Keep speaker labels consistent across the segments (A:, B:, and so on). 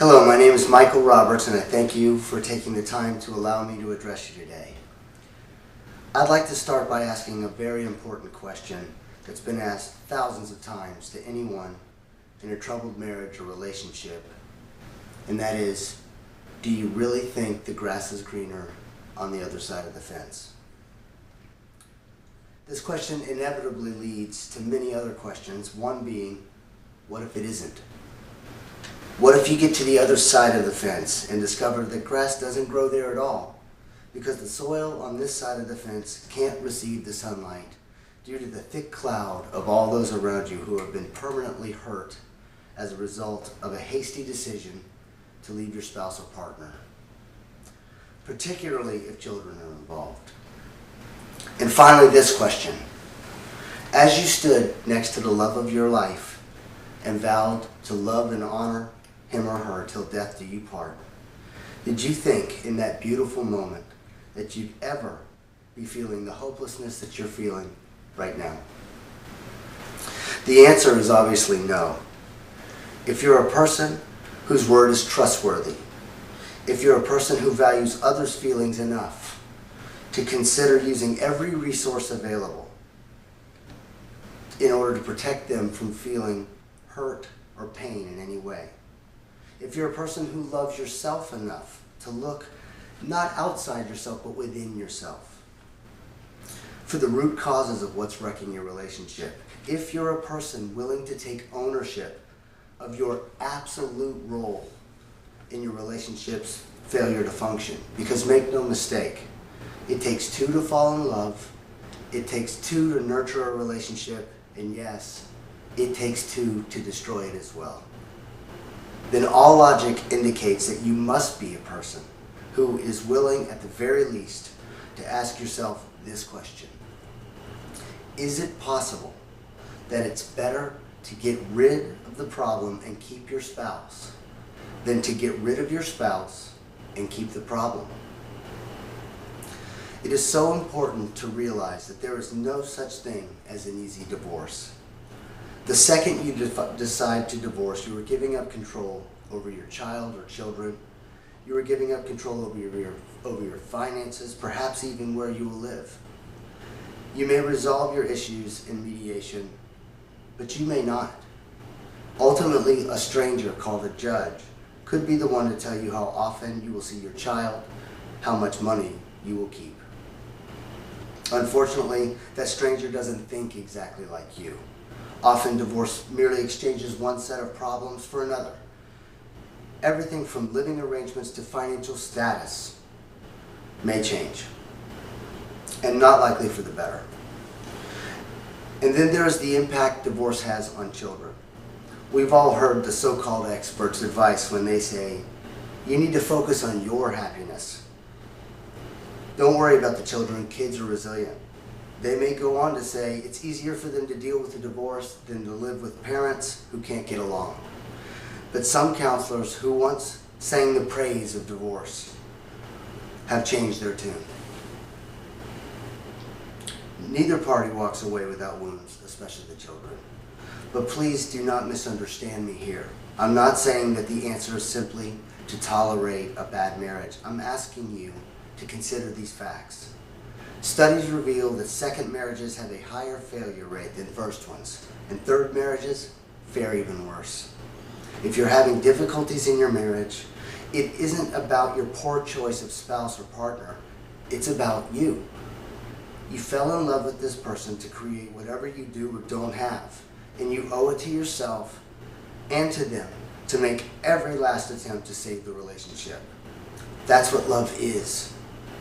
A: Hello, my name is Michael Roberts, and I thank you for taking the time to allow me to address you today. I'd like to start by asking a very important question that's been asked thousands of times to anyone in a troubled marriage or relationship, and that is, do you really think the grass is greener on the other side of the fence? This question inevitably leads to many other questions, one being, what if it isn't? What if you get to the other side of the fence and discover that grass doesn't grow there at all because the soil on this side of the fence can't receive the sunlight due to the thick cloud of all those around you who have been permanently hurt as a result of a hasty decision to leave your spouse or partner, particularly if children are involved? And finally, this question. As you stood next to the love of your life and vowed to love and honor him or her till death do you part, did you think in that beautiful moment that you'd ever be feeling the hopelessness that you're feeling right now? The answer is obviously no. If you're a person whose word is trustworthy, if you're a person who values others' feelings enough to consider using every resource available in order to protect them from feeling hurt or pain in any way, if you're a person who loves yourself enough to look not outside yourself but within yourself for the root causes of what's wrecking your relationship, if you're a person willing to take ownership of your absolute role in your relationship's failure to function, because make no mistake, it takes two to fall in love, it takes two to nurture a relationship, and yes, it takes two to destroy it as well, then all logic indicates that you must be a person who is willing, at the very least, to ask yourself this question. Is it possible that it's better to get rid of the problem and keep your spouse than to get rid of your spouse and keep the problem? It is so important to realize that there is no such thing as an easy divorce. The second you decide to divorce, you are giving up control over your child or children. You are giving up control over your finances, perhaps even where you will live. You may resolve your issues in mediation, but you may not. Ultimately, a stranger called a judge could be the one to tell you how often you will see your child, how much money you will keep. Unfortunately, that stranger doesn't think exactly like you. Often divorce merely exchanges one set of problems for another. Everything from living arrangements to financial status may change, and not likely for the better. And then there is the impact divorce has on children. We've all heard the so-called experts' advice when they say, you need to focus on your happiness. Don't worry about the children, kids are resilient. They may go on to say it's easier for them to deal with a divorce than to live with parents who can't get along. But some counselors who once sang the praise of divorce have changed their tune. Neither party walks away without wounds, especially the children. But please do not misunderstand me here. I'm not saying that the answer is simply to tolerate a bad marriage. I'm asking you to consider these facts. Studies reveal that second marriages have a higher failure rate than first ones, and third marriages fare even worse. If you're having difficulties in your marriage, it isn't about your poor choice of spouse or partner, it's about you. You fell in love with this person to create whatever you do or don't have, and you owe it to yourself and to them to make every last attempt to save the relationship. That's what love is.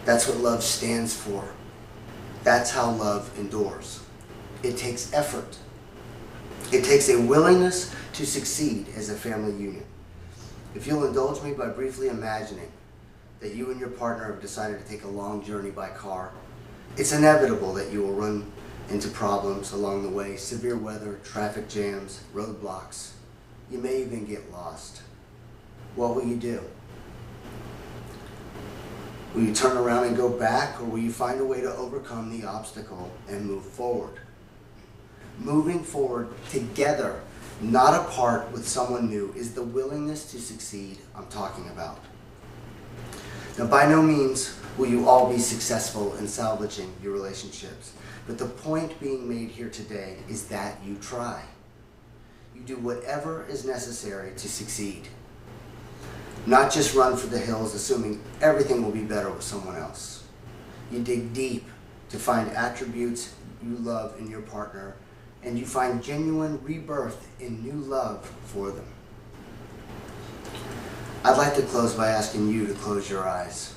A: That's what love stands for. That's how love endures. It takes effort. It takes a willingness to succeed as a family union. If you'll indulge me by briefly imagining that you and your partner have decided to take a long journey by car, it's inevitable that you will run into problems along the way, severe weather, traffic jams, roadblocks. You may even get lost. What will you do? Will you turn around and go back, or will you find a way to overcome the obstacle and move forward? Moving forward together not apart with someone new, is the willingness to succeed I'm talking about. Now, by no means will you all be successful in salvaging your relationships, but the point being made here today is that you try. You do whatever is necessary to succeed. Not just run for the hills assuming everything will be better with someone else. You dig deep to find attributes you love in your partner, and you find genuine rebirth in new love for them. I'd like to close by asking you to close your eyes.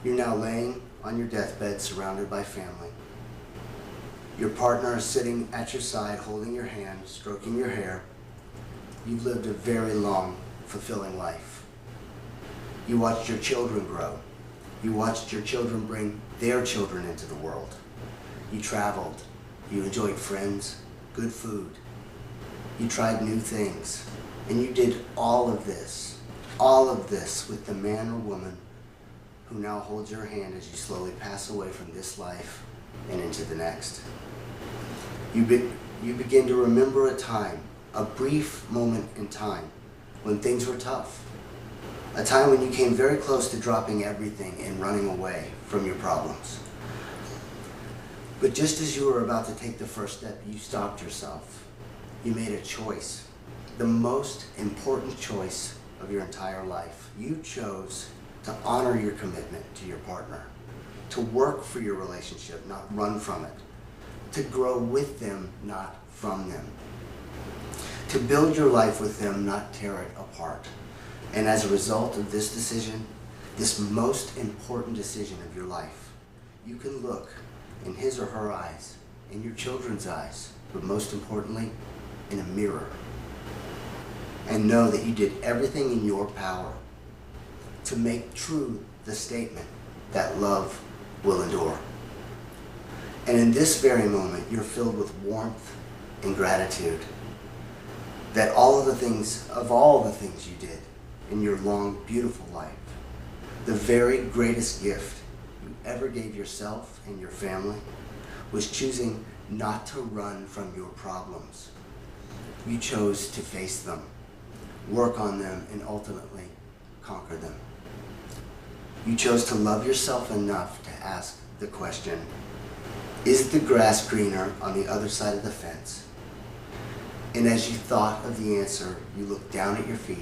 A: You're now laying on your deathbed surrounded by family. Your partner is sitting at your side holding your hand, stroking your hair. You've lived a very long, fulfilling life. You watched your children grow. You watched your children bring their children into the world. You traveled. You enjoyed friends, good food. You tried new things. And you did all of this with the man or woman who now holds your hand as you slowly pass away from this life and into the next. You begin to remember a time, a brief moment in time when things were tough. A time when you came very close to dropping everything and running away from your problems. But just as you were about to take the first step, you stopped yourself. You made a choice. The most important choice of your entire life. You chose to honor your commitment to your partner, to work for your relationship, not run from it, to grow with them, not from them, to build your life with them, not tear it apart. And as a result of this decision, this most important decision of your life, you can look in his or her eyes, in your children's eyes, but most importantly, in a mirror, and know that you did everything in your power to make true the statement that love will endure. And in this very moment, you're filled with warmth and gratitude that all the things you did in your long, beautiful life, the very greatest gift you ever gave yourself and your family was choosing not to run from your problems. You chose to face them, work on them, and ultimately conquer them. You chose to love yourself enough to ask the question, is the grass greener on the other side of the fence? And as you thought of the answer, you looked down at your feet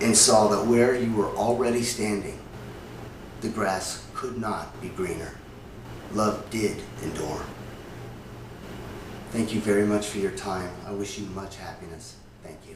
A: and saw that where you were already standing, the grass could not be greener. Love did endure. Thank you very much for your time. I wish you much happiness. Thank you.